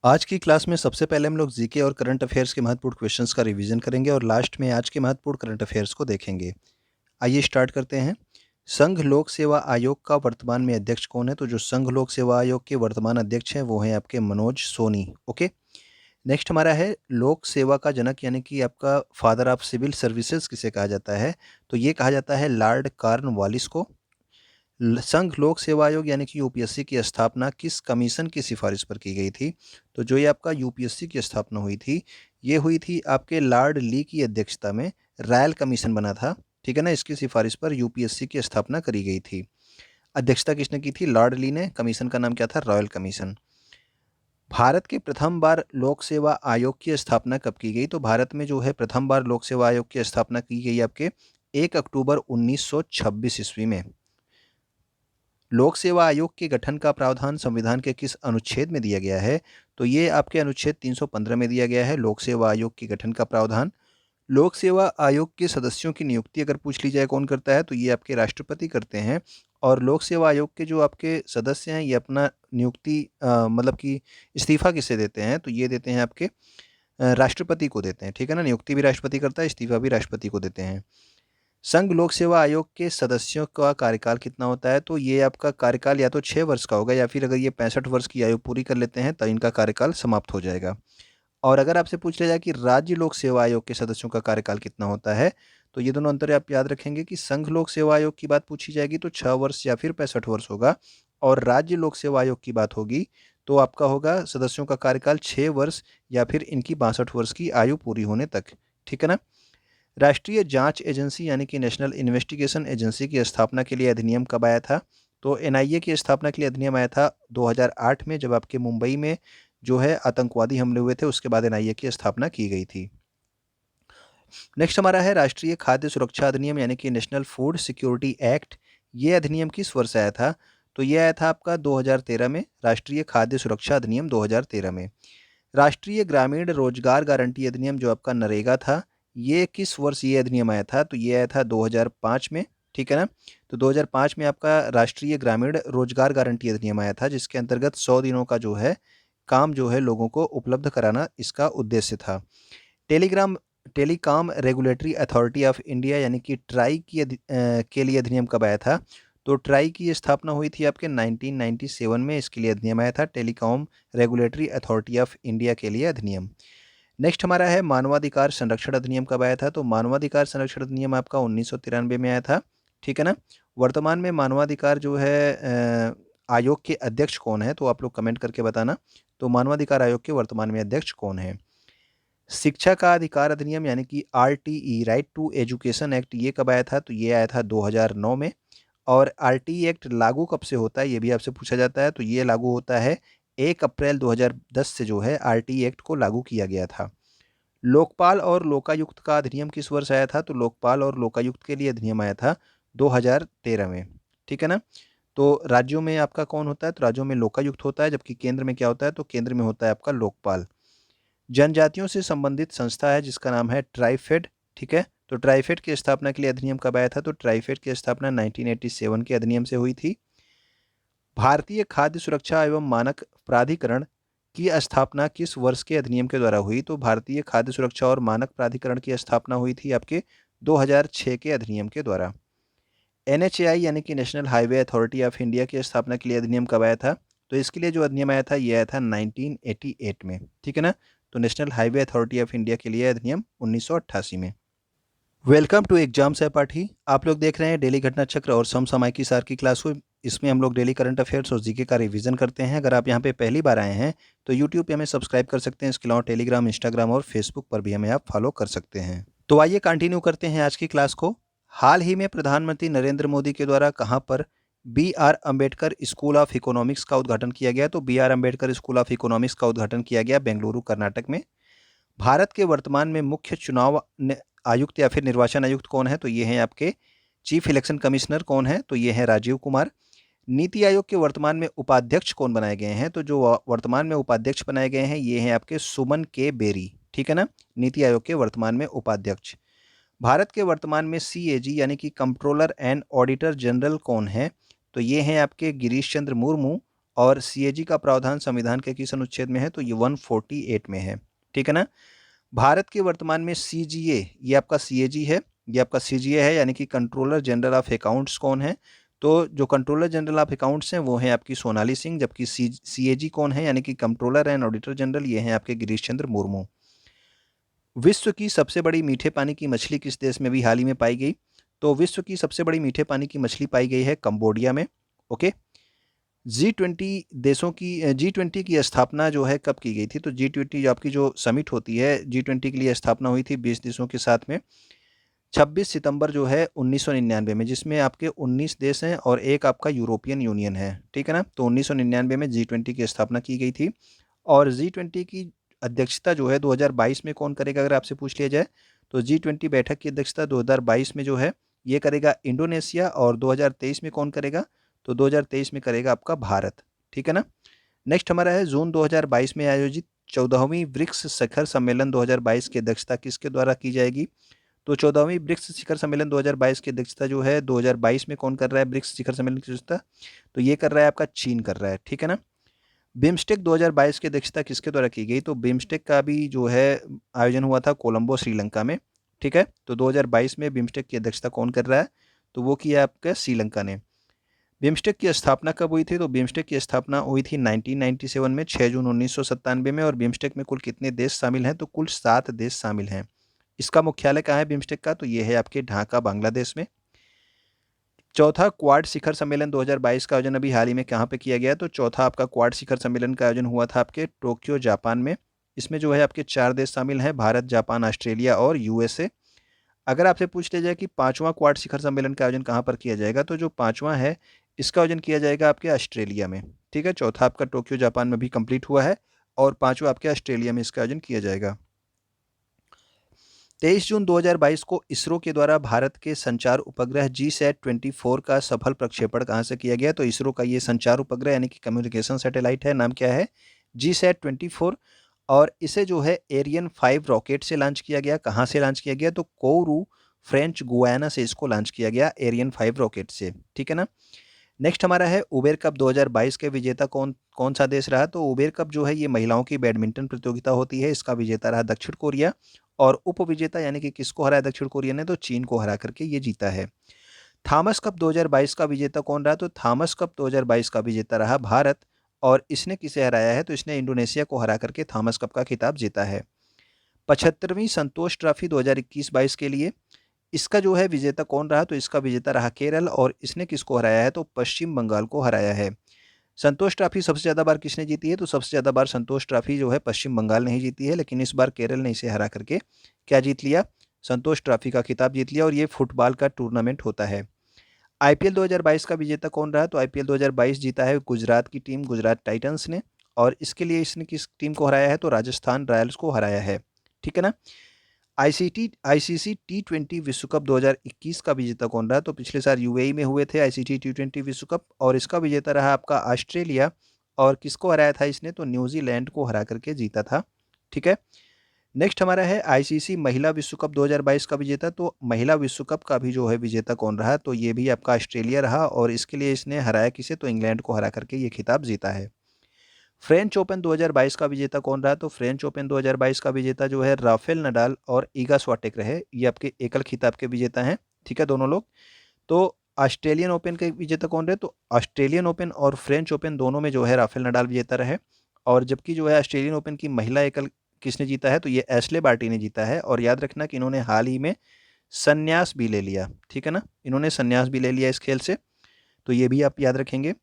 आज की क्लास में सबसे पहले हम लोग जीके और करंट अफेयर्स के महत्वपूर्ण क्वेश्चंस का रिवीजन करेंगे और लास्ट में आज के महत्वपूर्ण करंट अफेयर्स को देखेंगे। आइए स्टार्ट करते हैं। संघ लोक सेवा आयोग का वर्तमान में अध्यक्ष कौन है? तो जो संघ लोक सेवा आयोग के वर्तमान अध्यक्ष हैं वो हैं आपके मनोज सोनी। ओके। नेक्स्ट हमारा है लोक सेवा का जनक यानी कि आपका फादर ऑफ सिविल सर्विसेज किसे कहा जाता है? तो ये कहा जाता है लॉर्ड कॉर्नवालिस को। संघ लोक सेवा आयोग यानी कि यूपीएससी की स्थापना किस कमीशन की सिफारिश पर की गई थी? तो जो ये आपका यूपीएससी की स्थापना हुई थी, ये हुई थी आपके लॉर्ड ली की अध्यक्षता में। रॉयल कमीशन बना था, ठीक है ना। इसकी सिफारिश पर यूपीएससी की स्थापना करी गई थी। अध्यक्षता किसने की थी? लॉर्ड ली ने। कमीशन का नाम क्या था? Royal commission. भारत के प्रथम बार लोक सेवा आयोग की स्थापना कब की गई? तो भारत में जो है प्रथम बार लोक सेवा आयोग की स्थापना की गई आपके 1 अक्टूबर 1926 ईस्वी में। लोक सेवा आयोग के गठन का प्रावधान संविधान के किस अनुच्छेद में दिया गया है? तो ये आपके अनुच्छेद 315 में दिया गया है लोक सेवा आयोग के गठन का प्रावधान। लोक सेवा आयोग के सदस्यों की नियुक्ति अगर पूछ ली जाए कौन करता है, तो ये आपके राष्ट्रपति करते हैं। और लोक सेवा आयोग के जो आपके सदस्य हैं ये अपना नियुक्ति मतलब कि इस्तीफा किससे देते हैं? तो ये देते हैं आपके राष्ट्रपति को देते हैं, ठीक है ना। नियुक्ति भी राष्ट्रपति करता है, इस्तीफा भी राष्ट्रपति को देते हैं। संघ लोक सेवा आयोग के सदस्यों का कार्यकाल कितना होता है? तो ये आपका कार्यकाल या तो 6 वर्ष का होगा या फिर अगर ये 65 वर्ष की आयु पूरी कर लेते हैं तो इनका कार्यकाल समाप्त हो जाएगा। और अगर आपसे पूछ लिया जाए कि राज्य लोक सेवा आयोग के सदस्यों का कार्यकाल कितना होता है, तो ये दोनों अंतर आप याद रखेंगे कि संघ लोक सेवा आयोग की बात पूछी जाएगी तो 6 वर्ष या फिर 65 वर्ष होगा, और राज्य लोक सेवा आयोग की बात होगी तो आपका होगा सदस्यों का कार्यकाल 6 वर्ष या फिर इनकी 62 वर्ष की आयु पूरी होने तक, ठीक है ना। राष्ट्रीय जांच एजेंसी यानी कि नेशनल इन्वेस्टिगेशन एजेंसी की स्थापना के लिए अधिनियम कब आया था? तो एनआईए की स्थापना के लिए अधिनियम आया था 2008 में, जब आपके मुंबई में जो है आतंकवादी हमले हुए थे, उसके बाद एनआईए की स्थापना की गई थी। नेक्स्ट हमारा है राष्ट्रीय खाद्य सुरक्षा अधिनियम यानी कि नेशनल फूड सिक्योरिटी एक्ट। ये अधिनियम किस वर्ष आया था? तो ये आया था आपका 2013 में, राष्ट्रीय खाद्य सुरक्षा अधिनियम 2013 में। राष्ट्रीय ग्रामीण रोजगार गारंटी अधिनियम जो आपका नरेगा था, ये किस वर्ष ये अधिनियम आया था? तो ये आया था 2005 में, ठीक है ना। तो 2005 में आपका राष्ट्रीय ग्रामीण रोजगार गारंटी अधिनियम आया था, जिसके अंतर्गत 100 दिनों का जो है काम जो है लोगों को उपलब्ध कराना इसका उद्देश्य था। Telegram telecom regulatory authority of India यानी कि ट्राई के लिए अधिनियम कब आया था? तो ट्राई की स्थापना हुई थी आपके 1997 में, इसके लिए अधिनियम आया था telecom regulatory authority of India के लिए अधिनियम। नेक्स्ट हमारा है मानवाधिकार संरक्षण अधिनियम कब आया था? तो मानवाधिकार संरक्षण अधिनियम आपका 1993 में आया था, ठीक है ना। वर्तमान में मानवाधिकार जो है आयोग के अध्यक्ष कौन है? तो आप लोग कमेंट करके बताना। तो मानवाधिकार आयोग के वर्तमान में अध्यक्ष कौन है? शिक्षा का अधिकार अधिनियम यानी कि RTE right to education act, ये कब आया था? तो ये आया था 2009 में। और आरटीई एक्ट लागू कब से होता है ये भी आपसे पूछा जाता है। तो ये लागू होता है 1 अप्रैल 2010 से जो है आरटीई एक्ट को लागू किया गया था। लोकपाल और लोकायुक्त का अधिनियम किस वर्ष आया था? तो लोकपाल और लोकायुक्त के लिए अधिनियम आया था 2013 में, ठीक है ना। तो राज्यों में आपका कौन होता है? तो राज्यों में लोकायुक्त होता है, जबकि केंद्र में क्या होता है? तो केंद्र में होता है आपका लोकपाल। जनजातियों से संबंधित संस्था है जिसका नाम है ट्राइफेड, ठीक है। तो ट्राइफेड की स्थापना के लिए अधिनियम कब आया था? तो ट्राइफेड की स्थापना 1987 के अधिनियम से हुई थी। भारतीय खाद्य सुरक्षा एवं मानक प्राधिकरण की स्थापना किस वर्ष के अधिनियम के द्वारा हुई? तो भारतीय खाद्य सुरक्षा और मानक प्राधिकरण की स्थापना हुई थी आपके 2006 के अधिनियम के द्वारा। एनएचएआई यानी कि national highway authority of India की स्थापना के लिए अधिनियम कब आया था? तो इसके लिए जो अधिनियम आया था ये आया था 1988 में, ठीक है ना। तो national highway authority of India के लिए अधिनियम 1988 में। वेलकम टू एग्जाम सहपाठी। आप लोग देख रहे हैं डेली घटना चक्र और समसामयिकी सार की क्लास हुई। इसमें हम लोग डेली करंट अफेयर्स और जीके का रिवीजन करते हैं। अगर आप यहाँ पे पहली बार आए हैं तो यूट्यूब पे हमें सब्सक्राइब कर सकते हैं। इसके अलावा टेलीग्राम, इंस्टाग्राम और फेसबुक पर भी हमें आप फॉलो कर सकते हैं। तो आइए कंटिन्यू करते हैं आज की क्लास को। हाल ही में प्रधानमंत्री नरेंद्र मोदी के द्वारा कहाँ पर B R. Ambedkar school of economics का उद्घाटन किया गया? तो B R. Ambedkar school of economics का उद्घाटन किया गया बेंगलुरु, कर्नाटक में। भारत के वर्तमान में मुख्य चुनाव आयुक्त या फिर निर्वाचन आयुक्त कौन है? तो ये हैं आपके चीफ इलेक्शन कमिश्नर कौन है? तो ये हैं राजीव कुमार। नीति आयोग के वर्तमान में उपाध्यक्ष कौन बनाए गए हैं? तो जो वर्तमान में उपाध्यक्ष बनाए गए हैं ये हैं आपके सुमन के बेरी, ठीक है ना। नीति आयोग के वर्तमान में उपाध्यक्ष। भारत के वर्तमान में सीएजी यानी कि कंट्रोलर एंड ऑडिटर जनरल कौन है? तो ये हैं आपके गिरीश चंद्र मुर्मू। और सीएजी का प्रावधान संविधान के किस अनुच्छेद में है? तो ये 148 में है, ठीक है ना। भारत के वर्तमान में सीजीए, ये आपका सीएजी है, ये आपका सीजीए है, यानी कि कंट्रोलर जनरल ऑफ अकाउंट्स कौन है? तो जो कंट्रोलर जनरल ऑफ अकाउंट्स हैं वो हैं आपकी सोनाली सिंह, जबकि सीएजी कौन है यानी कि कंट्रोलर एंड ऑडिटर जनरल, ये हैं आपके गिरीश चंद्र मुर्मू। विश्व की सबसे बड़ी मीठे पानी की मछली किस देश में भी हाल ही में पाई गई? तो विश्व की सबसे बड़ी मीठे पानी की मछली पाई गई है कंबोडिया में। ओके। G20 की स्थापना जो है कब की गई थी? तो G20 जो आपकी जो समिट होती है G20 के लिए स्थापना हुई थी 20 देशों के साथ में 26 सितंबर जो है 1999 में, जिसमें आपके 19 देश हैं और एक आपका यूरोपियन यूनियन है, ठीक है ना। तो 1999 में G20 की स्थापना की गई थी। और G20 की अध्यक्षता जो है 2022 में कौन करेगा अगर आपसे पूछ लिया जाए? तो G20 बैठक की अध्यक्षता 2022 में जो है ये करेगा इंडोनेशिया, और 2023 में कौन करेगा? तो 2023 में करेगा आपका भारत, ठीक है ना। नेक्स्ट हमारा है जून 2022 में आयोजित 14वीं ब्रिक्स शिखर सम्मेलन 2022 की अध्यक्षता किसके द्वारा की जाएगी? तो 14वीं ब्रिक्स शिखर सम्मेलन 2022 की अध्यक्षता जो है 2022 में कौन कर रहा है ब्रिक्स शिखर सम्मेलन की अध्यक्षता? तो ये कर रहा है आपका चीन कर रहा है, ठीक है ना। बिम्स्टेक 2022 की अध्यक्षता किसके द्वारा की गई? तो बिम्स्टेक का भी जो है आयोजन हुआ था कोलंबो श्रीलंका में, ठीक है। तो 2022 में बिम्स्टेक की अध्यक्षता कौन कर रहा है? तो वो किया आपका श्रीलंका ने। बिम्स्टेक की स्थापना कब हुई थी? तो बिम्स्टेक की स्थापना हुई थी 1997 में 6 जून 1997 में। और बिम्स्टेक में कुल कितने देश शामिल हैं? तो कुल 7 देश शामिल हैं। इसका मुख्यालय कहाँ है बिम्स्टेक का? तो ये है आपके ढाका बांग्लादेश में। चौथा क्वाड शिखर सम्मेलन 2022 का आयोजन अभी हाल ही में कहाँ पे किया गया? तो चौथा आपका क्वाड शिखर सम्मेलन का आयोजन हुआ था आपके टोक्यो जापान में। इसमें जो है आपके 4 देश शामिल हैं, भारत, जापान, ऑस्ट्रेलिया और यूएसए। अगर आपसे पूछ लिया जाए कि पांचवा क्वाड शिखर सम्मेलन का आयोजन कहाँ पर किया जाएगा, तो जो पांचवा है इसका आयोजन किया जाएगा आपके ऑस्ट्रेलिया में, ठीक है। चौथा आपका टोक्यो जापान में भी कंप्लीट हुआ है और पांचवा आपके ऑस्ट्रेलिया में इसका आयोजन किया जाएगा। 23 जून 2022 को इसरो के द्वारा भारत के संचार उपग्रह GSAT-24 का सफल प्रक्षेपण कहाँ से किया गया? तो इसरो का ये संचार उपग्रह यानी कि कम्युनिकेशन सैटेलाइट है, नाम क्या है? GSAT-24। और इसे जो है एरियन 5 रॉकेट से लॉन्च किया गया। कहाँ से लॉन्च किया गया? तो कोउरू, फ्रेंच गुयाना से इसको लॉन्च किया गया एरियन 5 रॉकेट से, ठीक है ना। नेक्स्ट हमारा है उबेर कप 2022 के विजेता कौन कौन सा देश रहा? तो उबेर कप जो है ये महिलाओं की बैडमिंटन प्रतियोगिता होती है, इसका विजेता रहा दक्षिण कोरिया। और उप विजेता यानी कि किसको हराया दक्षिण कोरिया ने? तो चीन को हरा करके ये जीता है। थॉमस कप 2022 का विजेता कौन रहा? तो थॉमस कप 2022 का विजेता रहा भारत। और इसने किसे हराया है? तो इसने इंडोनेशिया को हरा करके थॉमस कप का खिताब जीता है। 75वीं संतोष ट्रॉफी 2021-22 के लिए इसका जो है विजेता कौन रहा? तो इसका विजेता रहा केरल। और इसने किसको हराया है? तो पश्चिम बंगाल को हराया है। संतोष ट्रॉफी सबसे ज़्यादा बार किसने जीती है? तो सबसे ज़्यादा बार संतोष ट्रॉफी जो है पश्चिम बंगाल ने ही जीती है, लेकिन इस बार केरल ने इसे हरा करके क्या जीत लिया? संतोष ट्रॉफी का खिताब जीत लिया। और ये फुटबॉल का टूर्नामेंट होता है। आईपीएल 2022 का विजेता कौन रहा? तो आईपीएल 2022 जीता है गुजरात की टीम, गुजरात टाइटंस ने। और इसके लिए इसने किस टीम को हराया है? तो राजस्थान रॉयल्स को हराया है, ठीक है ना। आईसीसी T20 विश्व कप 2021 का विजेता कौन रहा? तो पिछले साल यूएई में हुए थे आईसीसी T20 विश्व कप, और इसका विजेता रहा आपका ऑस्ट्रेलिया। और किसको हराया था इसने? तो न्यूजीलैंड को हरा करके जीता था, ठीक है। नेक्स्ट हमारा है आईसीसी महिला विश्व कप 2022 का विजेता। तो महिला विश्व कप का भी जो है विजेता कौन रहा? तो ये भी आपका ऑस्ट्रेलिया रहा। और इसके लिए इसने हराया किसे? तो इंग्लैंड को हरा करके ये खिताब जीता है। फ्रेंच ओपन 2022 का विजेता कौन रहा? तो फ्रेंच ओपन 2022 का विजेता जो है राफेल नडाल और ईगा स्वाटेक रहे। ये आपके एकल खिताब के विजेता हैं, ठीक है, दोनों लोग। तो ऑस्ट्रेलियन ओपन के विजेता कौन रहे? तो ऑस्ट्रेलियन ओपन और फ्रेंच ओपन दोनों में जो है राफेल नडाल विजेता रहे। और जबकि जो है ऑस्ट्रेलियन ओपन की महिला एकल किसने जीता है? तो ये एशले बार्टी ने जीता है। और याद रखना कि इन्होंने हाल ही में संन्यास भी ले लिया, ठीक है ना, इन्होंने संन्यास भी ले लिया इस खेल से, तो ये भी आप याद रखेंगे।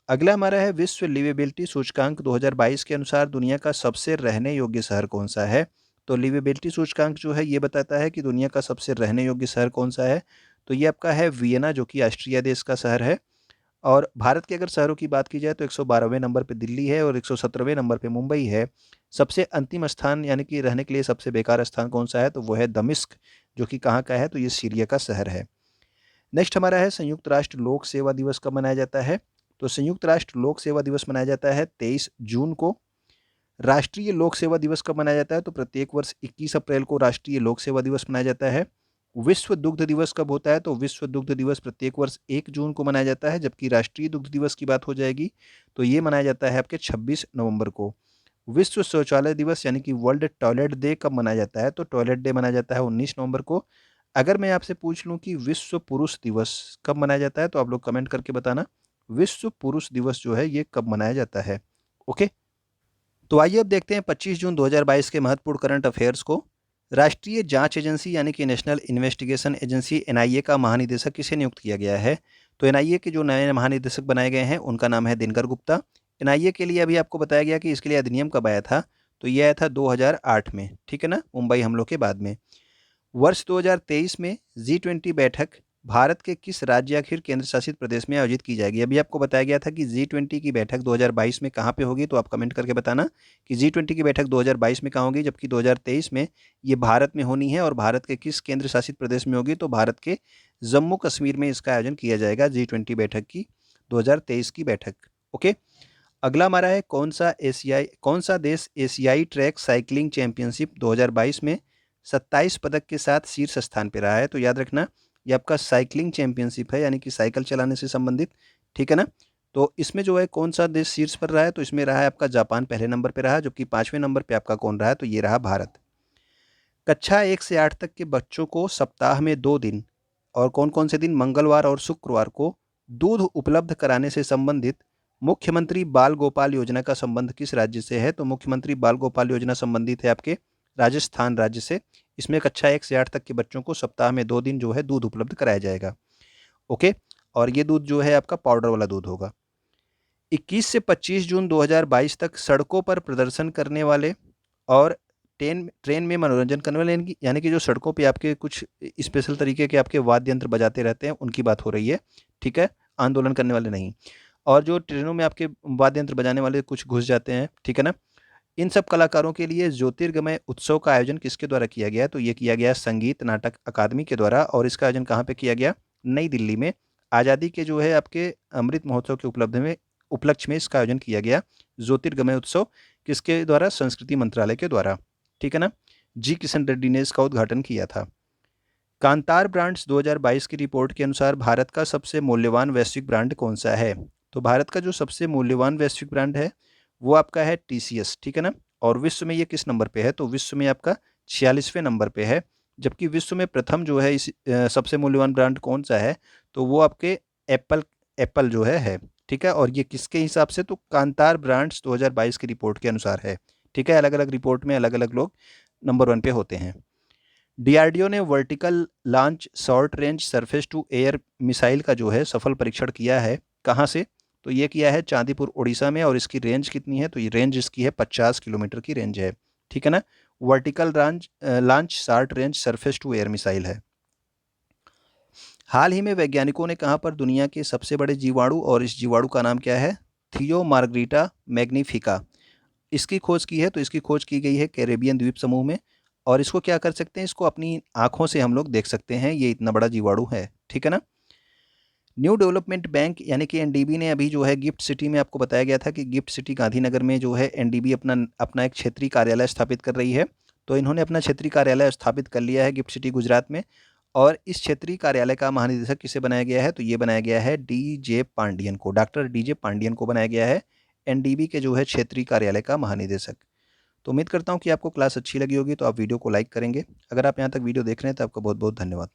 अगला हमारा है विश्व लिवेबिलिटी सूचकांक 2022 के अनुसार दुनिया का सबसे रहने योग्य शहर कौन सा है? तो लिवेबिलिटी सूचकांक जो है ये बताता है कि दुनिया का सबसे रहने योग्य शहर कौन सा है। तो ये आपका है वियना, जो कि ऑस्ट्रिया देश का शहर है। और भारत के अगर शहरों की बात की जाए तो 112वें नंबर पे दिल्ली है और 117वें नंबर पे मुंबई है। सबसे अंतिम स्थान यानी कि रहने के लिए सबसे बेकार स्थान कौन सा है? तो वो है दमिश्क, जो कि कहाँ का है? तो ये सीरिया का शहर है। नेक्स्ट हमारा है संयुक्त राष्ट्र लोक सेवा दिवस कब मनाया जाता है? तो संयुक्त राष्ट्र लोक सेवा दिवस मनाया जाता है 23 जून को। राष्ट्रीय लोक सेवा दिवस कब मनाया जाता है? तो प्रत्येक वर्ष 21 अप्रैल को राष्ट्रीय लोक सेवा दिवस मनाया जाता है। विश्व दुग्ध दिवस कब होता है? तो विश्व दुग्ध दिवस प्रत्येक वर्ष 1 जून को मनाया जाता है, जबकि राष्ट्रीय दुग्ध दिवस की बात हो जाएगी तो ये मनाया जाता है आपके 26 नवंबर को। विश्व शौचालय दिवस यानी कि वर्ल्ड टॉयलेट डे कब मनाया जाता है? तो टॉयलेट डे मनाया जाता है 19 नवंबर को। अगर मैं आपसे पूछ लूँ कि विश्व पुरुष दिवस कब मनाया जाता है, तो आप लोग कमेंट करके बताना, विश्व पुरुष दिवस जो है ये कब मनाया जाता है। ओके, तो आइए अब देखते हैं 25 जून 2022 के महत्वपूर्ण करंट अफेयर्स को। राष्ट्रीय जांच एजेंसी यानी कि नेशनल इन्वेस्टिगेशन एजेंसी एनआईए का महानिदेशक किसे नियुक्त किया गया है? तो एनआईए के जो नए महानिदेशक बनाए गए हैं उनका नाम है दिनकर गुप्ता। एनआईए के लिए अभी आपको बताया गया कि इसके लिए अधिनियम कब आया था, तो ये आया था 2008 में, ठीक है ना, मुंबई हमलों के बाद में। वर्ष 2023 में G20 बैठक भारत के किस राज्य या फिर केंद्र शासित प्रदेश में आयोजित की जाएगी? अभी आपको बताया गया था कि G20 की बैठक 2022 में कहाँ पे होगी, तो आप कमेंट करके बताना कि G20 की बैठक 2022 में कहाँ होगी, जबकि 2023 में ये भारत में होनी है। और भारत के किस केंद्र शासित प्रदेश में होगी, तो भारत के जम्मू कश्मीर में इसका आयोजन किया जाएगा, G20 बैठक की 2023 की बैठक। ओके, अगला हमारा है कौन सा देश एशियाई ट्रैक साइकिलिंग चैंपियनशिप 2022 में 27 पदक के साथ शीर्ष स्थान पर रहा है? तो याद रखना, ये आपका साइकिलिंग चैंपियनशिप है, यानी कि साइकिल चलाने से संबंधित, ठीक है ना। तो इसमें जो है कौन सा देश शीर्ष पर रहा है, तो इसमें रहा है आपका जापान पहले नंबर पर रहा, जबकि 5वें नंबर पर आपका कौन रहा है, तो ये रहा भारत। कक्षा 1 से 8 तक के बच्चों को सप्ताह में 2 दिन, और कौन कौन से दिन, मंगलवार और शुक्रवार को दूध उपलब्ध कराने से संबंधित मुख्यमंत्री बाल गोपाल योजना का संबंध किस राज्य से है? तो मुख्यमंत्री बाल गोपाल योजना संबंधित है आपके राजस्थान राज्य से। इसमें कक्षा 1 से 8 तक के बच्चों को सप्ताह में 2 दिन जो है दूध उपलब्ध कराया जाएगा। ओके, और ये दूध जो है आपका पाउडर वाला दूध होगा। 21 से 25 जून 2022 तक सड़कों पर प्रदर्शन करने वाले और ट्रेन ट्रेन में मनोरंजन करने वाले, यानी कि जो सड़कों पे आपके कुछ स्पेशल तरीके के आपके वाद्य यंत्र बजाते रहते हैं, उनकी बात हो रही है, ठीक है, आंदोलन करने वाले नहीं। और जो ट्रेनों में आपके वाद्य यंत्र बजाने वाले कुछ घुस जाते हैं, ठीक है ना, इन सब कलाकारों के लिए ज्योतिर्गमय उत्सव का आयोजन किसके द्वारा किया गया? तो ये किया गया संगीत नाटक अकादमी के द्वारा। और इसका आयोजन कहाँ पे किया गया? नई दिल्ली में। आज़ादी के जो है आपके अमृत महोत्सव के उपलक्ष्य में इसका आयोजन किया गया। ज्योतिर्गमय उत्सव किसके द्वारा? संस्कृति मंत्रालय के द्वारा, ठीक है ना। जी किशन रेड्डी ने इसका उद्घाटन किया था। कांतार ब्रांड्स 2022 की रिपोर्ट के अनुसार भारत का सबसे मूल्यवान वैश्विक ब्रांड कौन सा है? तो भारत का जो सबसे मूल्यवान वैश्विक ब्रांड है वो आपका है टीसीएस, ठीक है ना। और विश्व में ये किस नंबर पे है? तो विश्व में आपका 46वें नंबर पे है। जबकि विश्व में प्रथम जो है इस सबसे मूल्यवान ब्रांड कौन सा है? तो वो आपके एप्पल एप्पल जो है, ठीक है। और ये किसके हिसाब से? तो कांतार ब्रांड्स 2022 की रिपोर्ट के अनुसार है, ठीक है। अलग अलग रिपोर्ट में अलग अलग लोग नंबर 1 पे होते हैं। डीआरडीओ ने vertical launch short range surface to air missile का जो है सफल परीक्षण किया है, कहाँ से? तो ये किया है चांदीपुर उड़ीसा में। और इसकी रेंज कितनी है? तो ये रेंज इसकी है 50 किलोमीटर की रेंज है, ठीक है ना। Vertical launch short range surface to air missile है। हाल ही में वैज्ञानिकों ने कहाँ पर दुनिया के सबसे बड़े जीवाणु, और इस जीवाणु का नाम क्या है? थियो मार्गरीटा मैग्निफिका, इसकी खोज की है। तो इसकी खोज की गई है कैरेबियन द्वीप समूह में। और इसको क्या कर सकते हैं? इसको अपनी आंखों से हम लोग देख सकते हैं, ये इतना बड़ा जीवाणु है, ठीक है ना। न्यू डेवलपमेंट बैंक यानी कि एनडीबी ने अभी जो है गिफ्ट सिटी में, आपको बताया गया था कि गिफ्ट सिटी गांधीनगर में जो है एनडीबी अपना अपना एक क्षेत्रीय कार्यालय स्थापित कर रही है। तो इन्होंने अपना क्षेत्रीय कार्यालय स्थापित कर लिया है गिफ्ट सिटी गुजरात में। और इस क्षेत्रीय कार्यालय का महानिदेशक किसे बनाया गया है? तो ये बनाया गया है डीजे पांडियन को, डॉक्टर डीजे पांडियन को बनाया गया है एनडीबी के जो है क्षेत्रीय कार्यालय का महानिदेशक। तो उम्मीद करता हूँ कि आपको क्लास अच्छी लगी होगी, तो आप वीडियो को लाइक करेंगे। अगर आप यहाँ तक वीडियो देख रहे हैं तो आपका बहुत बहुत धन्यवाद।